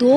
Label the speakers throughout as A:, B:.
A: 2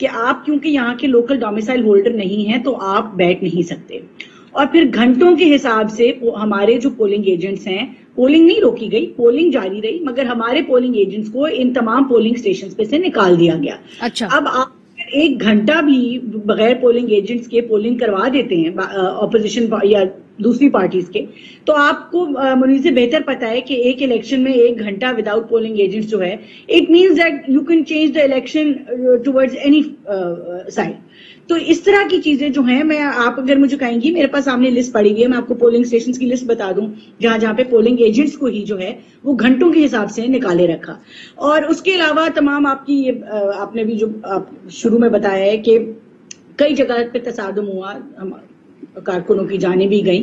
B: کہ آپ کیونکہ یہاں کے لوکل ڈومیسائل ہولڈر نہیں ہیں تو آپ بیٹھ نہیں سکتے. اور پھر گھنٹوں کے حساب سے ہمارے جو پولنگ ایجنٹس ہیں, پولنگ نہیں روکی گئی, پولنگ جاری رہی, مگر ہمارے پولنگ ایجنٹس کو ان تمام پولنگ اسٹیشنز پہ سے نکال دیا گیا.
A: اچھا,
B: اب آپ ایک گھنٹہ بھی بغیر پولنگ ایجنٹس کے پولنگ کروا دیتے ہیں اپوزیشن یا دوسری پارٹیز کے, تو آپ کو منیز سے بہتر پتا ہے کہ ایک الیکشن میں ایک گھنٹہ وداؤٹ پولنگ ایجنٹس جو ہے, it means that you can change the election towards any side. تو اس طرح کی چیزیں جو ہیں, میں آپ اگر مجھے کہیں گی, میرے پاس سامنے لسٹ پڑی ہوئی ہے, میں آپ کو پولنگ اسٹیشنز کی لسٹ بتا دوں جہاں جہاں پہ پولنگ ایجنٹس کو ہی جو ہے وہ گھنٹوں کے حساب سے نکالے رکھا. اور اس کے علاوہ تمام آپ کی آپ نے بھی جو شروع میں بتایا ہے کہ کئی جگہ پہ تصادم ہوا, کارکنوں کی جانیں بھی گئیں,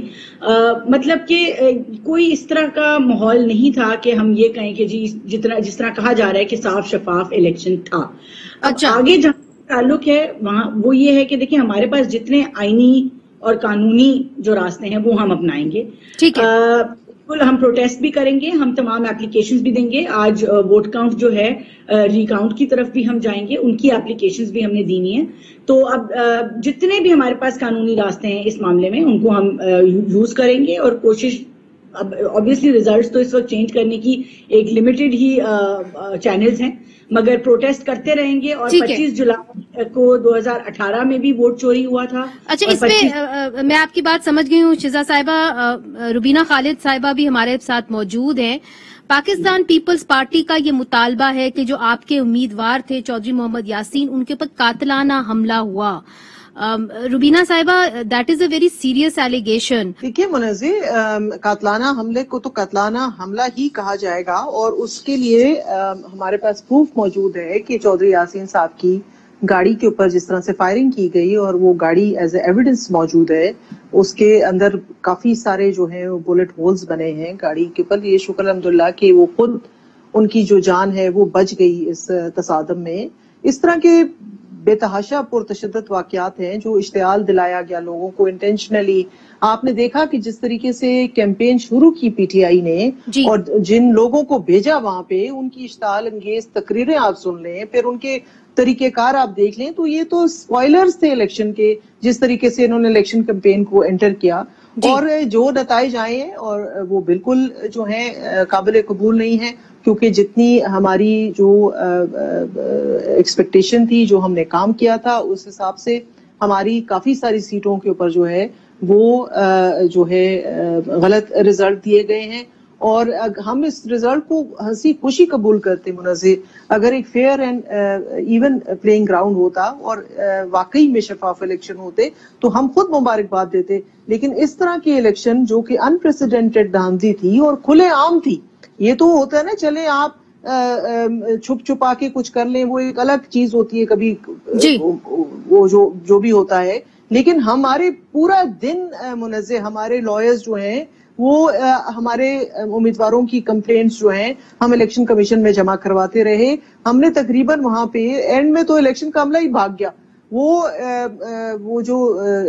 B: مطلب کہ کوئی اس طرح کا ماحول نہیں تھا کہ ہم یہ کہیں کہ جی جس طرح کہا جا رہا ہے کہ صاف شفاف الیکشن تھا.
A: اچھا,
B: آگے جہاں تعلق ہے وہاں وہ یہ ہے کہ دیکھیں ہمارے پاس جتنے آئینی اور قانونی جو راستے ہیں وہ ہم اپنائیں گے.
A: ٹھیک ہے,
B: بالکل ہم پروٹیسٹ بھی کریں گے, ہم تمام اپلیکیشنز بھی دیں گے. آج ووٹ کاؤنٹ جو ہے ری کاؤنٹ کی طرف بھی ہم جائیں گے, ان کی اپلیکیشنز بھی ہم نے دینی ہے. تو اب جتنے بھی ہمارے پاس قانونی راستے ہیں اس معاملے میں ان کو ہم یوز کریں گے, اور کوشش, اب obviously ریزلٹس تو اس وقت چینج کرنے کی ایک لمیٹڈ ہی چینلز ہیں, مگر پروٹیسٹ کرتے رہیں گے. اور 25 جولائی کو 2018 میں بھی ووٹ چوری ہوا تھا.
A: اچھا, اس پہ میں آپ کی بات سمجھ گئی ہوں. شزا صاحبہ, روبینہ خالد صاحبہ بھی ہمارے ساتھ موجود ہیں. پاکستان پیپلز پارٹی کا یہ مطالبہ ہے کہ جو آپ کے امیدوار تھے چودھری محمد یاسین, ان کے اوپر قاتلانہ حملہ ہوا. روبینہ صاحبہ, that is a very serious allegation.
C: دیکھیے منزل, قاتلانہ حملے کو تو قاتلانہ حملہ ہی کہا جائے گا, اور اس کے لیے ہمارے پاس پروف موجود ہے کہ چودھری یاسین صاحب کی گاڑی کے اوپر جس طرح سے فائرنگ کی گئی, اور وہ گاڑی ایز اے ایویڈنس موجود ہے, اس کے اندر کافی سارے جو ہیں بلٹ ہولز بنے ہیں گاڑی کے اوپر. یہ شکر الحمدللہ کہ وہ خود, ان کی جو جان ہے وہ بچ گئی اس تصادم میں. اس طرح کے بے تحاشا پرتشدد واقعات ہیں جو اشتعال دلایا گیا لوگوں کو انٹینشنلی. آپ نے دیکھا کہ جس طریقے سے کیمپین شروع کی پی ٹی آئی نے, اور جن لوگوں کو بھیجا وہاں پہ, ان کی اشتعال انگیز تقریریں آپ سن لیں, پھر ان کے طریقہ کار آپ دیکھ لیں, تو یہ تو سپوائلرز تھے الیکشن کے, جس طریقے سے انہوں نے الیکشن کیمپین کو انٹر کیا. اور جو نتائج آئے ہیں اور وہ بالکل جو ہیں قابل قبول نہیں ہیں, کیونکہ جتنی ہماری جو ایکسپیکٹیشن تھی, جو ہم نے کام کیا تھا, اس حساب سے ہماری کافی ساری سیٹوں کے اوپر جو ہے وہ جو ہے غلط رزلٹ دیے گئے ہیں. اور ہم اس رزلٹ کو ہنسی خوشی قبول کرتے منزل, اگر ایک fair and even playing ground ہوتا اور واقعی میں شفاف الیکشن ہوتے تو ہم خود مبارکباد دیتے. لیکن اس طرح کی الیکشن جو کہ انپریسیڈنٹڈ دھاندلی تھی اور کھلے عام تھی, یہ تو ہوتا ہے نا چلے آپ چھپ چھپا کے کچھ کر لیں, وہ ایک الگ چیز ہوتی ہے کبھی, وہ جو بھی ہوتا ہے. لیکن ہمارے پورا دن منزل, ہمارے لائرز جو ہیں وہ ہمارے امیدواروں کی کمپلینٹس جو ہیں ہم الیکشن کمیشن میں جمع کرواتے رہے. ہم نے تقریباً وہاں پہ اینڈ میں تو الیکشن کا عملہ ہی بھاگ گیا. وہ جو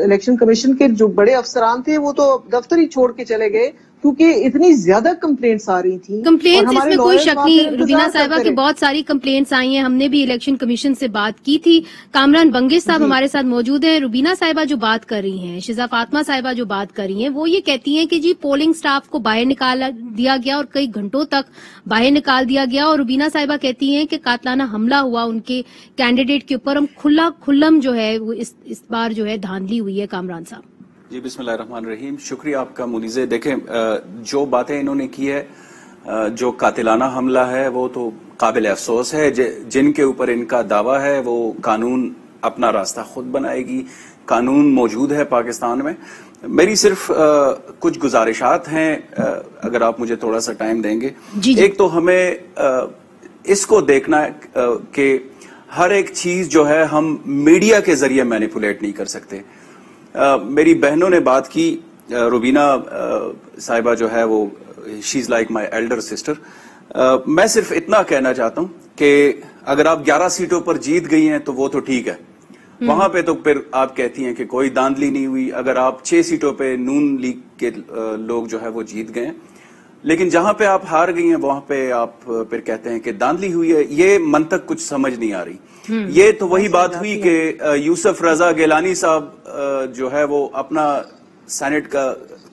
C: الیکشن کمیشن کے جو بڑے افسران تھے وہ تو دفتر ہی چھوڑ کے چلے گئے, کیونکہ اتنی زیادہ کمپلینٹس آ رہی تھیں.
A: کمپلینٹس اس میں کوئی شک نہیں روبینہ صاحبہ کی بہت ساری کمپلینٹس آئی ہیں. ہم نے بھی الیکشن کمیشن سے بات کی تھی. کامران بنگش صاحب ہمارے ساتھ موجود ہیں. روبینہ صاحبہ جو بات کر رہی ہیں, شزا فاطمہ صاحبہ جو بات کر رہی ہیں, وہ یہ کہتی ہیں کہ جی پولنگ سٹاف کو باہر نکال دیا گیا اور کئی گھنٹوں تک باہر نکال دیا گیا. اور روبینہ صاحبہ کہتی ہیں کہ قاتلانہ حملہ ہوا ان کے کینڈیڈیٹ کے اوپر. کھلم جو ہے وہ اس بار جو ہے دھاندلی ہوئی ہے. کامران صاحب.
D: جی بسم اللہ الرحمن الرحیم. شکریہ آپ کا منیزے. دیکھیں جو باتیں انہوں نے کی ہے, جو قاتلانہ حملہ ہے وہ تو قابل افسوس ہے. جن کے اوپر ان کا دعویٰ ہے وہ قانون اپنا راستہ خود بنائے گی. قانون موجود ہے پاکستان میں. میری صرف کچھ گزارشات ہیں, اگر آپ مجھے تھوڑا سا ٹائم دیں گے. ایک تو ہمیں اس کو دیکھنا ہے کہ ہر ایک چیز جو ہے ہم میڈیا کے ذریعے مینیپولیٹ نہیں کر سکتے. میری بہنوں نے بات کی, روبینہ صاحبہ جو ہے وہ she is like my elder sister. میں صرف اتنا کہنا چاہتا ہوں کہ اگر آپ 11 سیٹوں پر جیت گئی ہیں تو وہ تو ٹھیک ہے, وہاں پہ تو پھر آپ کہتی ہیں کہ کوئی دھاندلی نہیں ہوئی. اگر آپ 6 سیٹوں پہ نون لیگ کے لوگ جو ہے وہ جیت گئے, لیکن جہاں پہ آپ ہار گئی ہیں وہاں پہ آپ پھر کہتے ہیں کہ دھاندلی ہوئی ہے. یہ منطق کچھ سمجھ نہیں آ رہی. یہ تو وہی بات ہوئی کہ یوسف رضا گیلانی صاحب جو ہے وہ اپنا سینٹ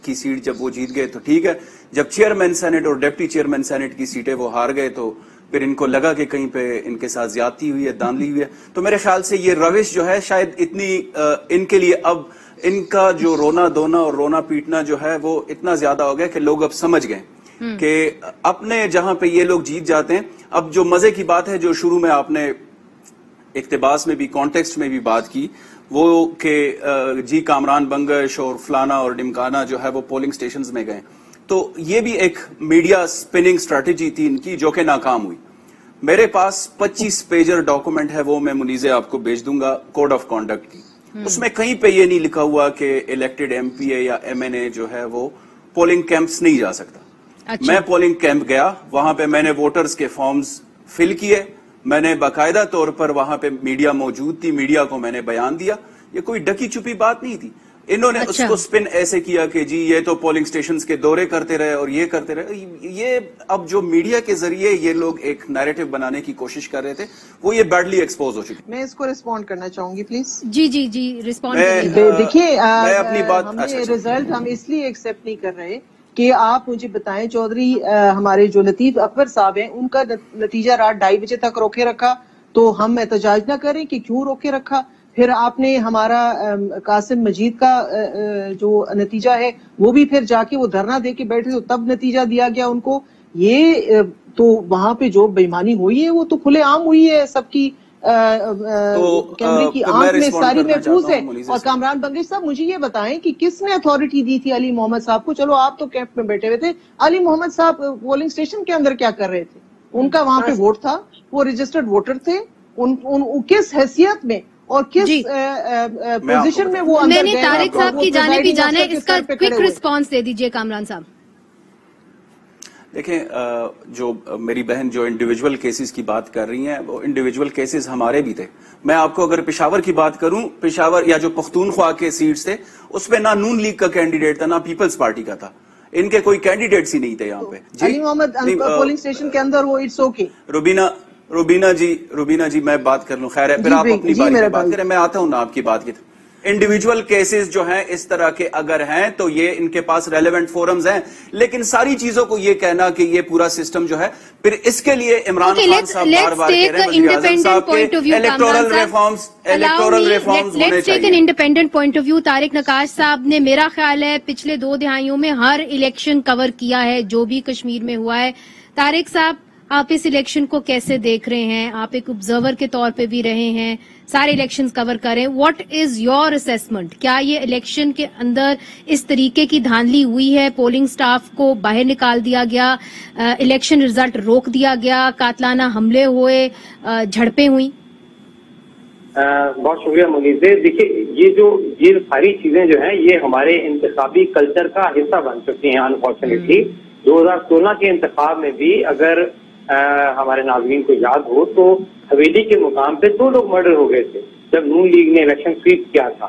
D: کی سیٹ جب وہ جیت گئے تو ٹھیک ہے، جب چیئرمین سینٹ اور ڈپٹی چیئرمین سینٹ کی سیٹیں وہ ہار گئے تو پھر ان کو لگا کہ کہیں پہ ان کے ساتھ زیادتی ہوئی ہے، دھاندلی ہوئی ہے. تو میرے خیال سے یہ روش جو ہے شاید اتنی ان کے لیے اب ان کا جو رونا دھونا اور رونا پیٹنا جو ہے وہ اتنا زیادہ ہو گیا کہ لوگ اب سمجھ گئے کہ اپنے جہاں پہ یہ لوگ جیت جاتے ہیں. اب جو مزے کی بات ہے جو شروع میں آپ نے اقتباس میں بھی کانٹیکسٹ میں بھی بات کی وہ کہ جی کامران بنگش اور فلانا اور ڈمکانا جو ہے وہ پولنگ سٹیشنز میں گئے، تو یہ بھی ایک میڈیا سپننگ اسٹریٹجی تھی ان کی جو کہ ناکام ہوئی. میرے پاس 25 پیجر ڈاکومنٹ ہے، وہ میں منیزے آپ کو بھیج دوں گا کوڈ آف کانڈکٹ کی. اس میں کہیں پہ یہ نہیں لکھا ہوا کہ الیکٹڈ ایم پی اے یا ایم این اے جو ہے وہ پولنگ کیمپس نہیں جا سکتا. میں پولنگ کیمپ گیا، وہاں پہ میں نے ووٹرز کے فارمز فل کیے، میں نے باقاعدہ طور پر وہاں پہ میڈیا موجود تھی، میڈیا کو میں نے بیان دیا. یہ کوئی ڈکی چھپی بات نہیں تھی. انہوں نے اس کو سپن ایسے کیا کہ جی یہ تو پولنگ سٹیشنز کے دورے کرتے رہے اور یہ کرتے رہے. یہ اب جو میڈیا کے ذریعے یہ لوگ ایک نیریٹو بنانے کی کوشش کر رہے تھے وہ یہ بیڈلی ایکسپوز ہو چکی.
C: میں اس کو رسپونڈ کرنا چاہوں گی پلیز.
A: G respond.
C: دیکھیے
D: اپنی بات
C: رزلٹ ہم اس لیے ایکسپٹ نہیں کر رہے کہ آپ مجھے بتائیں چودھری ہمارے جو لطیف اکبر صاحب ہیں ان کا نتیجہ رات 2:30 بجے تک روکے رکھا تو ہم احتجاج نہ کریں کہ کیوں روکے رکھا. پھر آپ نے ہمارا قاسم مجید کا جو نتیجہ ہے وہ بھی پھر جا کے وہ دھرنا دے کے بیٹھے تو تب نتیجہ دیا گیا ان کو. یہ تو وہاں پہ جو بےمانی ہوئی ہے وہ تو کھلے عام ہوئی ہے، سب کی کیمرے کی آنکھ میں ساری محفوظ ہے. اور کامران بنگش صاحب مجھے یہ بتائیں کہ کس نے اتھارٹی دی تھی علی محمد صاحب کو؟ چلو آپ تو کیمپ میں بیٹھے ہوئے تھے، علی محمد صاحب پولنگ سٹیشن کے اندر کیا کر رہے تھے؟ ان کا وہاں پہ ووٹ تھا، وہ رجسٹرڈ ووٹر تھے. کس حیثیت میں اور کس پوزیشن میں وہ
A: میں نے طارق صاحب کی جانب بھی جانا ہے، اس کا کوئک رسپانس دے دیجئے کامران صاحب.
D: دیکھیں جو میری بہن جو انڈیویجول کیسز کی بات کر رہی ہیں وہ انڈیویجول کیسز ہمارے بھی تھے. میں آپ کو اگر پشاور کی بات کروں، پشاور یا جو پختونخوا کے سیٹس تھے اس پہ نہ نون لیگ کا کینڈیڈیٹ تھا نہ پیپلز پارٹی کا تھا، ان کے کوئی کینڈیڈیٹس ہی نہیں تھے یہاں پہ.
C: علی محمد پولنگ سٹیشن کے اندر وہ اٹس اوکے. روبینہ جی میں بات کر لوں، خیر ہے پھر آپ اپنی باری میں بات کریں، میں آتا ہوں نا آپ کی بات کی. انڈیویجول کیسز جو ہیں اس طرح کے اگر ہیں تو یہ ان کے پاس ریلیونٹ فورمز ہیں، لیکن ساری چیزوں کو یہ کہنا کہ یہ پورا سسٹم جو ہے پھر اس کے لیے عمران خان صاحب بار بار کہہ رہے ہیں وزیر اعظم صاحب کے الیکٹورل ریفارمز ہونے چاہیے.
A: Independent point of view Tariq Naqqash صاحب نے میرا خیال ہے پچھلے 2 دہائیوں میں ہر الیکشن کور کیا ہے جو بھی کشمیر میں ہوا ہے. طارق صاحب آپ اس الیکشن کو کیسے دیکھ رہے ہیں؟ آپ ایک آبزرور کے طور پہ بھی رہے ہیں، سارے الیکشنز کور کریں. What is your assessment? کیا یہ الیکشن کے اندر اس طریقے کی دھاندلی ہوئی ہے، پولنگ سٹاف کو باہر نکال دیا گیا، الیکشن رزلٹ روک دیا گیا، قاتلانہ حملے ہوئے، جھڑپیں ہوئی؟
E: بہت شکریہ منیزے. دیکھیے یہ ساری چیزیں جو ہیں یہ ہمارے انتخابی کلچر کا حصہ بن چکی ہیں. انفارچونیٹلی 2016 کے انتخاب میں بھی اگر ہمارے ناظرین کو یاد ہو تو حویلی کے مقام پہ 2 لوگ مرڈر ہو گئے تھے جب نون لیگ نے الیکشن سویپ کیا تھا.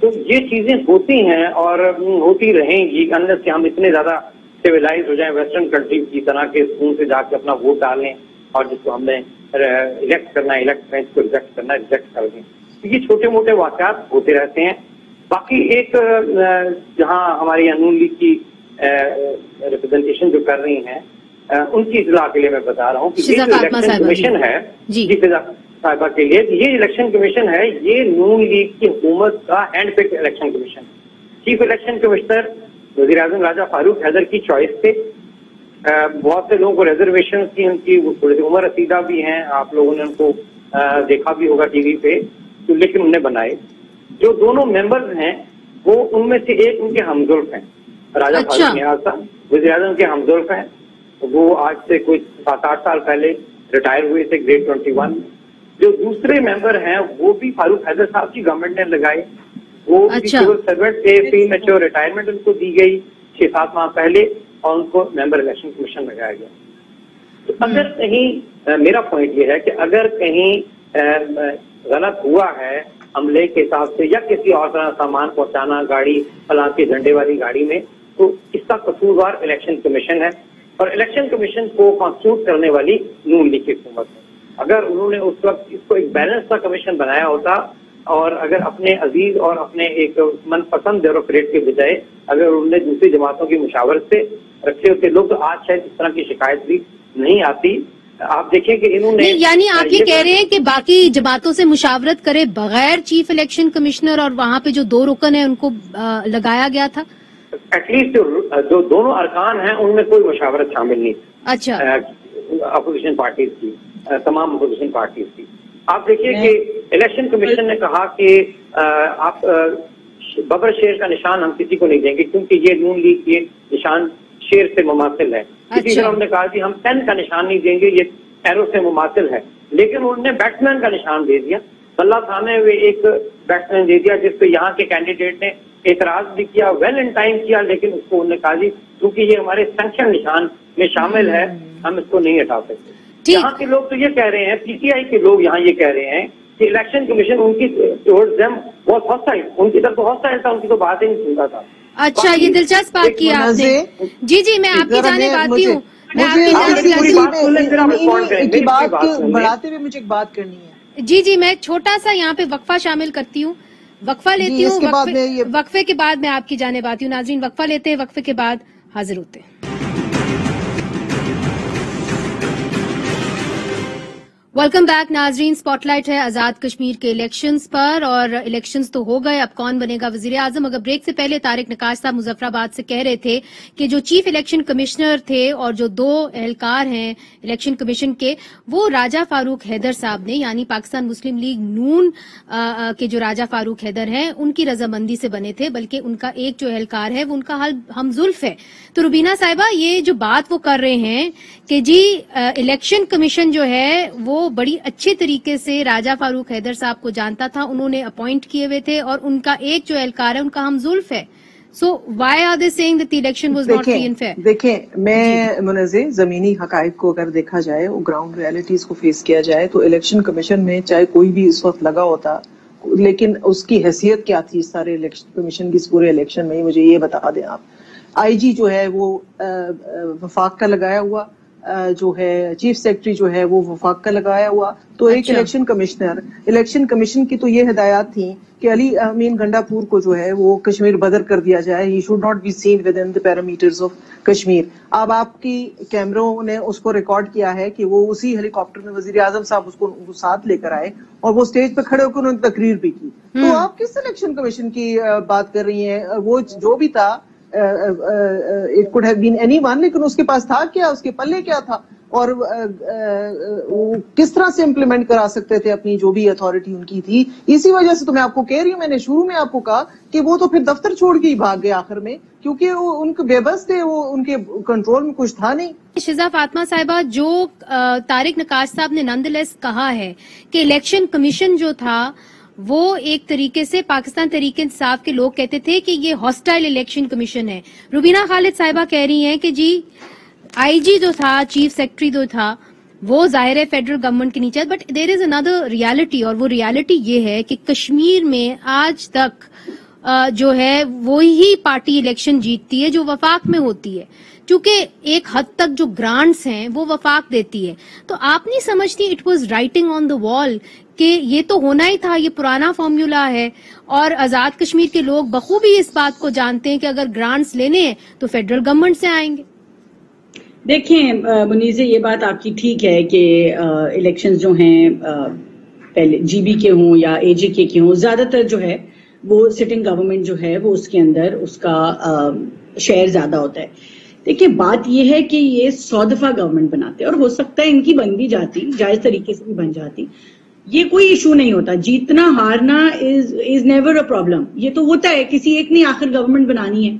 E: تو یہ چیزیں ہوتی ہیں اور ہوتی رہیں گی انلیس کہ ہم اتنے زیادہ سویلائز ہو جائیں ویسٹرن کنٹریز کی طرح کے سکون سے جا کے اپنا ووٹ ڈالیں اور جس کو ہم نے الیکٹ کرنا ہے الیکٹ کریں، اس کو ریجیکٹ کرنا ہے ریجیکٹ کر دیں. یہ چھوٹے موٹے واقعات ہوتے رہتے ہیں. باقی ایک جہاں ہماری نون لیگ کی ریپرزنٹیشن جو کر رہی ہیں ان کی اطلاع کے لیے میں بتا رہا ہوں کہ یہ جو الیکشن کمیشن ہے صاحبہ کے لیے یہ الیکشن کمیشن ہے یہ نون لیگ کی حکومت کا hand picked election commission. Chief election commissioner وزیر اعظم راجہ فاروق حیدر کی چوائس تھے. بہت سے لوگوں کو ریزرویشن تھی ان کی، وہ تھوڑی سی عمر رسیدہ بھی ہیں، آپ لوگوں نے ان کو دیکھا بھی ہوگا ٹی وی پہ، لیکن انہیں بنائے. جو دونوں ممبرز ہیں وہ ان میں سے ایک ان کے ہمزلف ہیں. راجہ فاروق نیاز صاحب وزیر اعظم کے ہمزلف ہیں. وہ آج سے کوئی 7-8 سال پہلے ریٹائر ہوئے تھے گریڈ 21. جو دوسرے ممبر ہیں وہ بھی فاروق حیدر صاحب کی گورنمنٹ نے لگائے. وہ سول سروینٹ تھے، پری میچور ریٹائرمنٹ ان کو دی گئی 6-7 ماہ پہلے اور ان کو ممبر الیکشن کمیشن لگایا گیا. تو اگر کہیں میرا پوائنٹ یہ ہے کہ اگر کہیں غلط ہوا ہے عملے کے حساب سے یا کسی اور طرح سامان پہنچانا گاڑی فلاں کے جھنڈے والی گاڑی میں، تو اس کا قصوروار الیکشن کمیشن ہے اور الیکشن کمیشن کو کانسٹیٹیوٹ کرنے والی نون لیگ کی حکومت ہے. اگر انہوں نے اس وقت اس کو ایک بیلنس کا کمیشن بنایا ہوتا اور اگر اپنے عزیز اور اپنے ایک من پسند بیوروکریٹ کے بجائے اگر انہوں نے دوسری جماعتوں کی مشاورت سے رکھے ہوتے لوگ تو آج شاید اس طرح کی شکایت بھی نہیں آتی. آپ دیکھیں کہ انہوں نے
A: یعنی آپ یہ کہہ رہے ہیں کہ باقی جماعتوں سے مشاورت کرے بغیر چیف الیکشن کمشنر اور وہاں پہ جو 2 رکن ہیں ان کو لگایا گیا تھا؟
E: ایٹ لیسٹ جو دونوں ارکان ہیں ان میں کوئی مشاورت شامل نہیں.
A: اچھا.
E: اپوزیشن پارٹیز کی تمام اپوزیشن پارٹیز کی. آپ دیکھیے کہ الیکشن کمیشن نے کہا کہ آپ ببر شیر کا نشان ہم کسی کو نہیں دیں گے کیونکہ یہ نون لیگ کے نشان شیر سے مماثل ہے. اسی طرح انہوں نے کہا کہ ہم پین کا نشان نہیں دیں گے یہ ایرو سے مماثل ہے. لیکن انہوں نے بیٹسمین کا نشان دے دیا. بلہ تھانے ہوئے ایک بیٹسمین دے دیا جس پہ یہاں کے کینڈیڈیٹ نے اعتراض بھی کیا ویل ان ٹائم کیا لیکن اس کو انہوں نے کہا جی کیونکہ یہ ہمارے سینکشن نشان میں شامل ہے ہم اس کو نہیں ہٹا سکتے. یہاں کے لوگ تو یہ کہہ رہے ہیں پی ٹی آئی کے لوگ یہاں یہ کہہ رہے ہیں کہ الیکشن کمیشن ان کی ٹورڈز دیم بہت ہاسٹائل ان کی طرف تو ہاسٹائل تھا ان کی تو بات ہی نہیں سنتا تھا.
A: اچھا یہ دلچسپ بات کی آپ نے. جی میں آپ کی جانب آتی ہوں.
C: بڑھاتے ہوئے مجھے ایک بات کرنی ہے.
A: جی میں چھوٹا سا یہاں پہ وقفہ شامل کرتی ہوں. وقفہ لیتی ہوں. وقفے کے بعد میں آپ کی جانب آتی ہوں. ناظرین وقفہ لیتے ہیں. وقفے کے بعد حاضر ہوتے ہیں. ویلکم بیک ناظرین. سپاٹ لائٹ ہے آزاد کشمیر کے الیکشنز پر اور الیکشنز تو ہو گئے. اب کون بنے گا وزیر اعظم؟ اگر بریک سے پہلے طارق نقاش صاحب مظفر آباد سے کہہ رہے تھے کہ جو چیف الیکشن کمشنر تھے اور جو 2 اہلکار ہیں الیکشن کمیشن کے وہ راجہ فاروق حیدر صاحب نے یعنی پاکستان مسلم لیگ نون کے جو راجہ فاروق حیدر ہیں ان کی رضامندی سے بنے تھے بلکہ ان کا ایک جو اہلکار ہے وہ ان کا حل ہم زلف ہے. تو روبینہ صاحبہ یہ جو بات وہ کر رہے ہیں کہ جی الیکشن کمیشن جو ہے وہ بڑی اچھے طریقے سے راجہ فاروق حیدر صاحب کو جانتا تھا انہوں نے اپوائنٹ کیے ہوئے تھے اور ان کا ایک جو اہلکار ہے ان کا ہم زلف ہے. So why are they saying that the election was not free and fair?
C: دیکھیں میں منزہ زمینی حقائق کو اگر دیکھا جائے وہ گراؤنڈ ریالٹیز کو فیس کیا جائے تو الیکشن کمیشن میں چاہے کوئی بھی اس وقت لگا ہوتا لیکن اس کی حیثیت کیا تھی اس سارے الیکشن کمیشن کی اس پورے الیکشن میں مجھے یہ بتا دیں آپ. آئی جی جو ہے وہ وفاق کا لگایا ہوا جو ہے چیف سیکرٹری جو ہے وہ وفاق کا لگایا ہوا. تو ایک الیکشن کمشنر الیکشن کمیشن کی تو یہ ہدایات تھیں کہ علی امین گنڈا پور کو جو ہے وہ کشمیر بدر کر دیا جائے. He should not be seen within the parameters of Kashmir. اب آپ کی کیمروں نے اس کو ریکارڈ کیا ہے کہ وہ اسی ہیلی کاپٹر میں وزیر اعظم صاحب اس کو ساتھ لے کر آئے اور وہ اسٹیج پہ کھڑے ہو کے انہوں نے تقریر بھی کی. تو آپ کس الیکشن کمیشن کی بات کر رہی ہیں؟ وہ جو بھی تھا it could have been anyone لیکن اس کے پاس تھا کیا اس کے پلے کیا تھا اور کس طرح سے امپلیمنٹ کرا سکتے تھے اپنی جو بھی اتھارٹی ان کی تھی. اسی وجہ سے تو میں آپ کو کہہ رہی ہوں میں نے شروع میں آپ کو کہا کہ وہ تو پھر دفتر چھوڑ کے ہی بھاگ گئے آخر میں کیونکہ وہ ان کے بے بس تھے وہ ان کے کنٹرول میں کچھ تھا نہیں.
A: شزا فاطمہ صاحبہ جو طارق نقاش صاحب نے نند لیس کہا ہے کہ الیکشن کمیشن جو تھا وہ ایک طریقے سے پاکستان تحریک انصاف کے لوگ کہتے تھے کہ یہ ہاسٹائل الیکشن کمیشن ہے. روبینہ خالد صاحبہ کہہ رہی ہیں کہ جی آئی جی جو تھا چیف سیکرٹری جو تھا وہ ظاہر ہے فیڈرل گورنمنٹ کے نیچے but there is another reality اور وہ ریالٹی یہ ہے کہ کشمیر میں آج تک جو ہے وہی پارٹی الیکشن جیتتی ہے جو وفاق میں ہوتی ہے کیونکہ ایک حد تک جو گرانٹس ہیں وہ وفاق دیتی ہے. تو آپ نہیں سمجھتی اٹ واز رائٹنگ آن دا وال کہ یہ تو ہونا ہی تھا, یہ پرانا فارمولا ہے اور آزاد کشمیر کے لوگ بخوبی اس بات کو جانتے ہیں کہ اگر گرانٹس لینے ہیں تو فیڈرل گورنمنٹ سے آئیں گے.
B: دیکھیں منیزہ یہ بات آپ کی ٹھیک ہے کہ الیکشنز جو ہیں پہلے جی بی کے ہوں یا اے جے کے ہوں زیادہ تر جو ہے وہ سٹنگ گورنمنٹ جو ہے وہ اس کے اندر اس کا شیئر زیادہ ہوتا ہے. دیکھیں بات یہ ہے کہ یہ 100 دفعہ گورنمنٹ بناتے اور ہو سکتا ہے ان کی بن بھی جاتی جائز طریقے سے بھی بن جاتی, یہ کوئی ایشو نہیں ہوتا. جیتنا ہارنا از نیور اے پرابلم, یہ تو ہوتا ہے کسی ایک نے آخر گورنمنٹ بنانی ہے.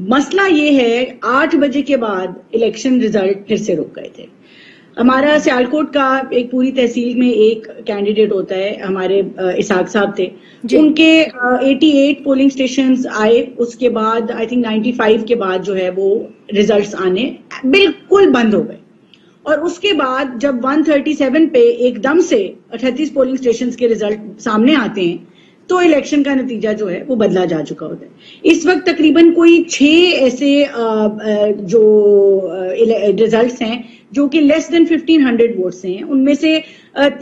B: مسئلہ یہ ہے 8 بجے کے بعد الیکشن ریزلٹ پھر سے رک گئے تھے. ہمارا سیالکوٹ کا ایک پوری تحصیل میں ایک کینڈیڈیٹ ہوتا ہے, ہمارے اسحاق صاحب تھے, ان کے 88 پولنگ سٹیشنز آئے, اس کے بعد آئی تھنک 95 کے بعد جو ہے وہ ریزلٹس آنے بالکل بند ہو گئے. اور اس کے بعد جب 137 پہ ایک دم سے 38 پولنگ سٹیشنز کے ریزلٹ سامنے آتے ہیں تو الیکشن کا نتیجہ جو ہے وہ بدلا جا چکا ہوتا ہے. اس وقت تقریباً کوئی 6 ایسے جو ریزلٹس ہیں جو کہ لیس دین 1500 ووٹس ہیں, ان میں سے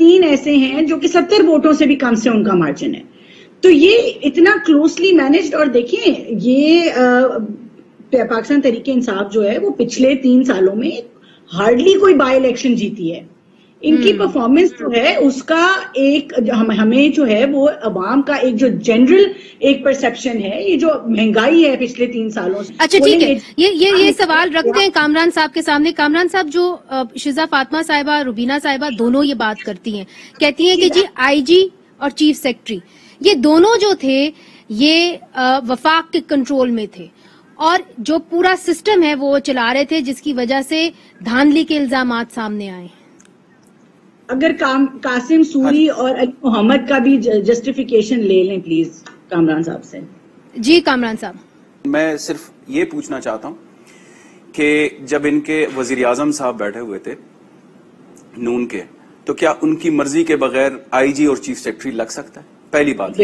B: 3 ایسے ہیں جو کہ 70 ووٹوں سے بھی کم سے ان کا مارجن ہے. تو یہ اتنا کلوزلی مینجڈ, اور دیکھیں یہ پاکستان تحریک انصاف جو ہے وہ پچھلے 3 سالوں میں ہارڈلی کوئی بائی الیکشن جیتی ہے. ان کی پرفارمنس جو ہے اس کا ایک ہمیں جو ہے وہ عوام کا ایک جو جنرل ایک پرسپشن ہے, یہ جو مہنگائی ہے پچھلے 3 سالوں سے.
A: اچھا ٹھیک ہے, یہ سوال رکھتے ہیں کامران صاحب کے سامنے. کامران صاحب, جو شزا فاطمہ صاحبہ, روبینہ صاحبہ دونوں یہ بات کرتی ہیں, کہتی ہیں کہ جی آئی جی اور چیف سیکرٹری یہ دونوں جو تھے یہ وفاق کے کنٹرول میں تھے, اور جو پورا سسٹم ہے وہ چلا رہے تھے, جس کی وجہ سے دھاندلی کے الزامات سامنے آئے.
B: اگر قاسم سوری اور علی محمد کا بھی جسٹیفیکیشن لے لیں پلیز کامران صاحب سے.
A: جی کامران صاحب.
D: میں صرف یہ پوچھنا چاہتا ہوں کہ جب ان کے وزیر اعظم صاحب بیٹھے ہوئے تھے نون کے, تو کیا ان کی مرضی کے بغیر آئی جی اور چیف سیکرٹری لگ سکتا ہے؟ پہلی بات.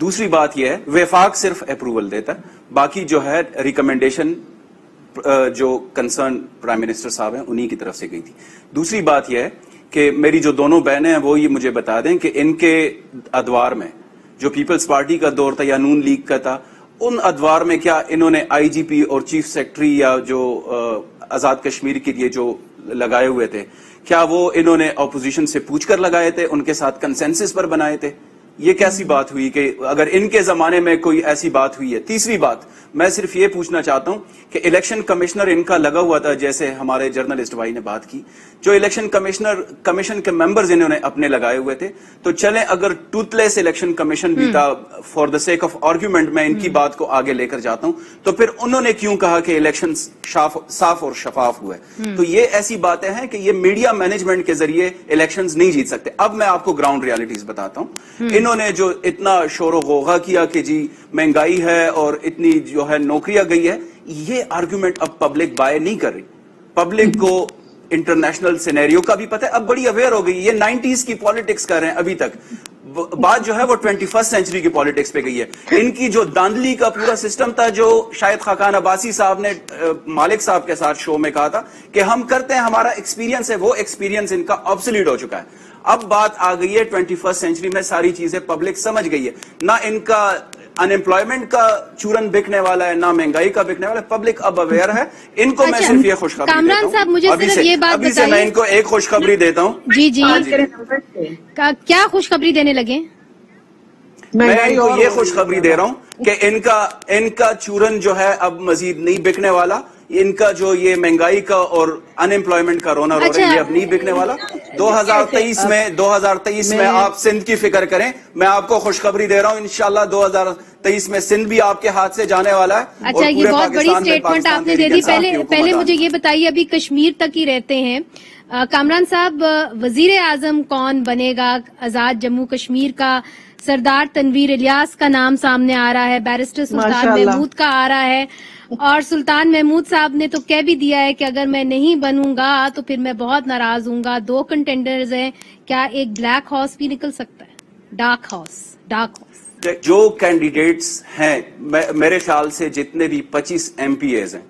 D: دوسری بات یہ ہے وفاق صرف اپروول دیتا ہے, باقی جو ہے ریکمنڈیشن جو کنسرن پرائم منسٹر صاحب ہیں انہی کی طرف سے گئی تھی. دوسری بات یہ ہے کہ میری جو دونوں بہنیں ہیں وہ یہ مجھے بتا دیں کہ ان کے ادوار میں جو پیپلز پارٹی کا دور تھا یا نون لیگ کا تھا, ان ادوار میں کیا انہوں نے آئی جی پی اور چیف سیکرٹری یا جو آزاد کشمیر کے لیے جو لگائے ہوئے تھے, کیا وہ انہوں نے اپوزیشن سے پوچھ کر لگائے تھے, ان کے ساتھ کنسنسس پر بنائے تھے؟ یہ کیسی بات ہوئی کہ اگر ان کے زمانے میں کوئی ایسی بات ہوئی ہے؟ تیسری بات میں صرف یہ پوچھنا چاہتا ہوں کہ الیکشن کمشنر ان کا لگا ہوا تھا, جیسے ہمارے جرنلسٹ بھائی نے بات کی, جو الیکشن کمیشن کے ممبرز انہوں نے اپنے لگائے ہوئے تھے, تو چلیں اگر ٹوتھ لیس الیکشن کمیشن بھی تھا, for the sake of argument میں ان کی بات کو آگے لے کر جاتا ہوں, تو پھر انہوں نے کیوں کہا کہ الیکشن صاف اور شفاف ہوئے؟ تو یہ ایسی باتیں ہیں کہ یہ میڈیا مینجمنٹ کے ذریعے الیکشنز نہیں جیت سکتے. اب میں آپ کو گراؤنڈ ریالٹیز بتاتا ہوں. انہوں نے جو اتنا شور و غوغا کیا کہ جی مہنگائی ہے اور اتنی جو ہے نوکریاں گئی ہے, یہ آرگیومنٹ اب پبلک بائے نہیں کر رہی. پبلک کو انٹرنیشنل سینیریو کا بھی پتہ ہے, اب بڑی اویئر ہو گئی. یہ 90s کی پالیٹکس کر رہے ہیں ابھی تک, بات جو ہے وہ 21st سینچری کی پالیٹکس پہ گئی ہے. ان کی جو داندلی کا پورا سسٹم تھا, جو شاید خاقان عباسی صاحب نے مالک صاحب کے ساتھ شو میں کہا تھا کہ ہم کرتے ہیں, ہمارا ایکسپیرینس ہے, وہ ایکسپیرینس ان کا آبسلیٹ ہو چکا ہے. اب بات آ گئی ہے 21st سینچری میں, ساری چیزیں پبلک سمجھ گئی ہے. نہ ان کا ان ایمپلائمنٹ کا چورن بکنے والا ہے, نہ مہنگائی کا بکنے والا ہے. پبلک اب اویئر ہے. ان کو میں صرف یہ خوشخبری دیتا ہوں.
A: کامران صاحب مجھے صرف یہ بات
D: ابھی سے میں ان کو ایک خوشخبری دیتا ہوں.
A: جی جی, کیا خوشخبری دینے لگے؟
D: میں ان کو یہ خوشخبری دے رہا ہوں کہ ان کا چورن جو ہے اب مزید نہیں بکنے والا. ان کا جو یہ مہنگائی کا اور ان ایمپلائمنٹ کا رونا رو رہے ہیں, یہ اب نہیں بکنے والا. 2023 میں آپ سندھ کی فکر کریں. میں آپ کو خوشخبری دے رہا ہوں, انشاءاللہ 2023 میں سندھ بھی آپ کے ہاتھ سے جانے والا ہے.
A: اچھا, یہ بہت بڑی سٹیٹمنٹ آپ نے دے دی. پہلے مجھے یہ بتائیے, ابھی کشمیر تک ہی رہتے ہیں کامران صاحب, وزیر اعظم کون بنے گا آزاد جموں کشمیر کا؟ سردار تنویر الیاس کا نام سامنے آ رہا ہے, بیرسٹر سلطان محمود کا آ رہا ہے, اور سلطان محمود صاحب نے تو کہہ بھی دیا ہے کہ اگر میں نہیں بنوں گا تو پھر میں بہت ناراض ہوں گا. 2 کنٹینڈرز ہیں, کیا ایک بلیک ہارس بھی نکل سکتا ہے؟ Dark horse.
D: جو کینڈیڈیٹس ہیں, میرے خیال سے جتنے بھی 25 ایم پی ایز ہیں,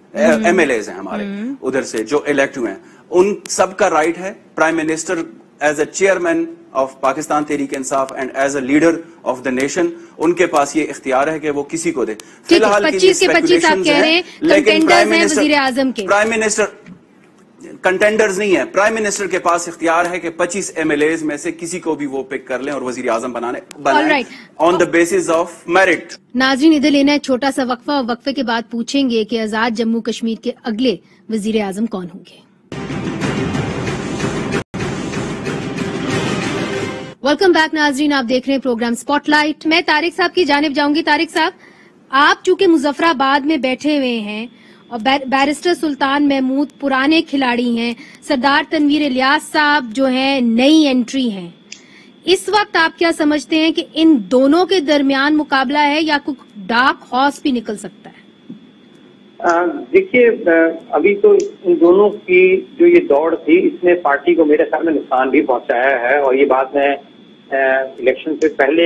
D: ایم ایل ایز ہیں ہمارے ادھر سے جو الیکٹ ہوئے ہیں, ان سب کا رائٹ ہے prime minister as a chairman of Pakistan Tehreek Insaf and as a leader of the nation, ان کے پاس یہ اختیار ہے کہ وہ کسی کو دے. فی الحال 25 کے 25 آپ کہہ رہے ہیں,
A: لیکن وزیر اعظم کے
D: پرائم منسٹر کنٹینڈرز نہیں ہے. پرائم منسٹر کے پاس اختیار ہے کہ 25 ایم ایل ایز میں سے کسی کو بھی وہ پک کر لیں اور وزیر اعظم بنائیں آن دا بیسس آف میرٹ.
A: ناظرین, ادھر لینا ہے چھوٹا سا وقفہ, اور وقفے کے بعد پوچھیں گے کہ آزاد جموں کشمیر کے اگلے وزیر اعظم کون ہوں گے. ویلکم بیک ناظرین, آپ دیکھ رہے ہیں پروگرام سپاٹ لائٹ. میں طارق صاحب کی جانب جاؤں گی. طارق صاحب, آپ چونکہ مظفر آباد میں بیٹھے ہوئے ہیں اور بیرسٹر سلطان محمود پرانے کھلاڑی ہیں, سردار تنویر الیاس صاحب جو ہیں نئی انٹری ہیں, اس وقت آپ کیا سمجھتے ہیں کہ ان دونوں کے درمیان مقابلہ ہے یا کوئی ڈارک ہارس بھی نکل سکتا ہے؟
E: دیکھیے, ابھی تو ان دونوں کی جو یہ دوڑ تھی, اس نے پارٹی کو میرے خیال میں نقصان بھی پہنچایا ہے. اور یہ بات میں الیکشن سے پہلے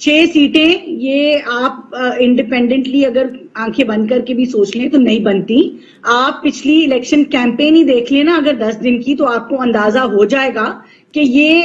B: 6 سیٹیں یہ آپ انڈیپینڈنٹلی اگر آنکھیں بند کر کے بھی سوچ لیں تو نہیں بنتی. آپ پچھلی الیکشن کیمپین ہی دیکھ لیں نا اگر 10 دن کی، تو آپ کو اندازہ ہو جائے گا کہ یہ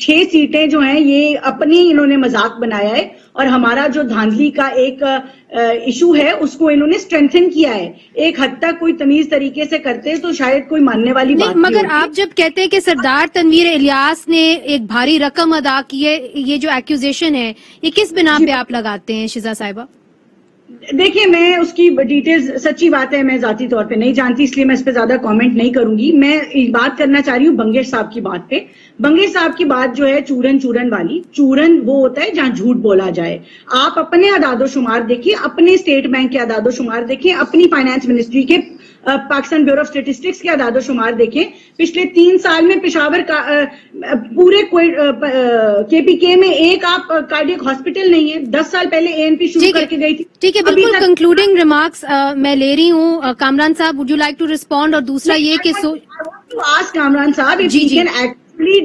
B: 6 سیٹیں جو ہیں یہ اپنی انہوں نے مذاق بنایا ہے، اور ہمارا جو دھاندلی کا ایک ایشو ہے اس کو انہوں نے اسٹرینتھن کیا ہے. ایک حد تک کوئی تمیز طریقے سے کرتے تو شاید کوئی ماننے والی بات نہیں.
A: مگر آپ جب کہتے ہیں کہ سردار تنویر الیاس نے ایک بھاری رقم ادا کی ہے، یہ جو ایکوزیشن ہے یہ کس بنا پہ آپ لگاتے ہیں شزا صاحبہ؟
B: دیکھیں میں اس کی ڈیٹیلز، سچی بات ہے میں ذاتی طور پہ نہیں جانتی، اس لیے میں اس پہ زیادہ کامنٹ نہیں کروں گی. میں بات کرنا چاہ رہی ہوں بنگش صاحب کی بات پہ. بنگش صاحب کی بات جو ہے چورن والی، چورن وہ ہوتا ہے جہاں جھوٹ بولا جائے. آپ اپنے اعداد و شمار دیکھیے، اپنے اسٹیٹ بینک کے اعداد و شمار دیکھیں، اپنی فائنانس منسٹری کے، پاکستان بیورو آف اسٹیٹسٹکس کے اعداد و شمار دیکھیں. پچھلے 3 سال میں پشاور کا پورے کے پی کے میں ایک آپ کارڈیک ہاسپٹل نہیں ہے. 10 سال پہلے اے این پی شروع کر کے گئی تھی.
A: ٹھیک ہے، بالکل کنکلوڈنگ ریمارکس میں لے رہی ہوں. کامران صاحب would you like to respond? اور دوسرا یہ کہ
B: کامران صاحب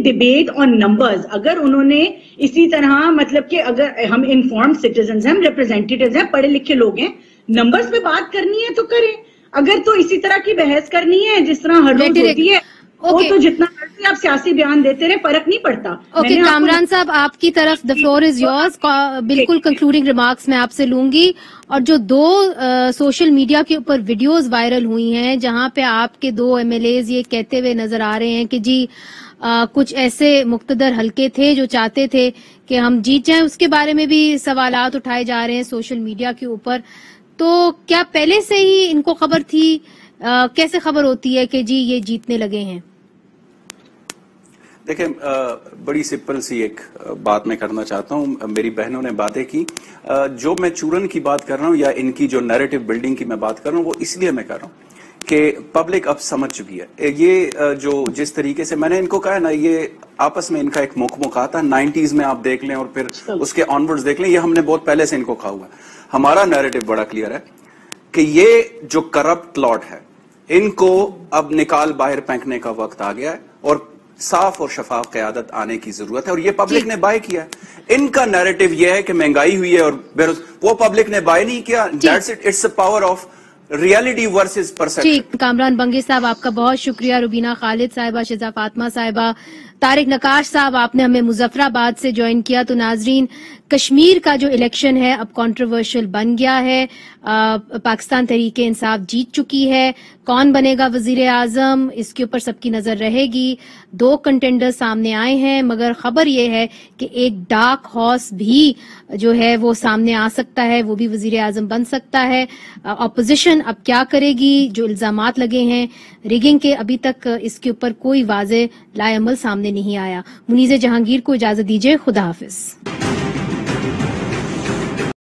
B: ڈبیٹ آن نمبرز، اگر انہوں نے اسی طرح مطلب کہ اگر ہم انفارمڈ سٹیزنز ہیں، ہم ریپرزینٹیوز ہیں، پڑھے لکھے لوگ ہیں، نمبرز پہ بات کرنی ہے تو کریں. اگر تو اسی طرح کی بحث کرنی ہے جس طرح ہر روز ہوتی ہے وہ تو جتنا مرضی آپ سیاسی بیان دیتے رہے فرق نہیں پڑتا.
A: اوکے کامران صاحب آپ کی طرف the floor is yours. بالکل کنکلوڈنگ ریمارکس میں آپ سے لوں گی. اور جو 2 سوشل میڈیا کے اوپر ویڈیوز وائرل ہوئی ہیں جہاں پہ آپ کے 2 MLAs یہ کہتے ہوئے نظر آ رہے ہیں کہ جی کچھ ایسے مقتدر حلقے تھے جو چاہتے تھے کہ ہم جیت جائیں، اس کے بارے میں بھی سوالات اٹھائے جا رہے ہیں سوشل میڈیا کے اوپر. تو کیا پہلے سے ہی ان کو خبر تھی؟ کیسے خبر ہوتی ہے کہ جی یہ جیتنے لگے ہیں؟
D: دیکھیں بڑی سمپل سی ایک بات میں کرنا چاہتا ہوں. میری بہنوں نے باتیں کی، جو میں چورن کی بات کر رہا ہوں یا ان کی جو نیریٹو بلڈنگ کی میں بات کر رہا ہوں وہ اس لیے میں کر رہا ہوں کہ پبلک اب سمجھ چکی ہے. یہ جو جس طریقے سے میں نے ان کو کہا نا، یہ آپس میں ان کا ایک مکھ تھا. 90s میں آپ دیکھ لیں اور پھر اس کے آنورڈز دیکھ لیں، یہ ہم نے بہت پہلے سے ان کو کہا ہوا ہے. ہمارا نیریٹو بڑا کلیئر ہے کہ یہ جو کرپٹ لاٹ ہے ان کو اب نکال باہر پھینکنے کا وقت آ گیا ہے اور صاف اور شفاف قیادت آنے کی ضرورت ہے. اور یہ پبلک نے بائی کیا ہے. ان کا نیریٹو یہ ہے کہ مہنگائی ہوئی ہے اور وہ پبلک نے بائی نہیں کیا. That's it, it's a power of reality versus perception.
A: Kamran Bangash صاحب آپ کا بہت شکریہ. روبینہ خالد صاحبہ، شزا فاطمہ صاحبہ، طارق نقاش صاحب آپ نے ہمیں مظفر آباد سے جوائن کیا. تو ناظرین، کشمیر کا جو الیکشن ہے اب کنٹروورشل بن گیا ہے. پاکستان تحریک انصاف جیت چکی ہے. کون بنے گا وزیر اعظم اس کے اوپر سب کی نظر رہے گی. 2 کنٹینڈر سامنے آئے ہیں، مگر خبر یہ ہے کہ ایک ڈارک ہارس بھی جو ہے وہ سامنے آ سکتا ہے، وہ بھی وزیر اعظم بن سکتا ہے. اپوزیشن اب کیا کرے گی؟ جو الزامات لگے ہیں ریگنگ کے، ابھی تک اس کے اوپر کوئی واضح لائے عمل سامنے نہیں آیا. منیز جہانگیر کو اجازت دیجیے، خدا حافظ.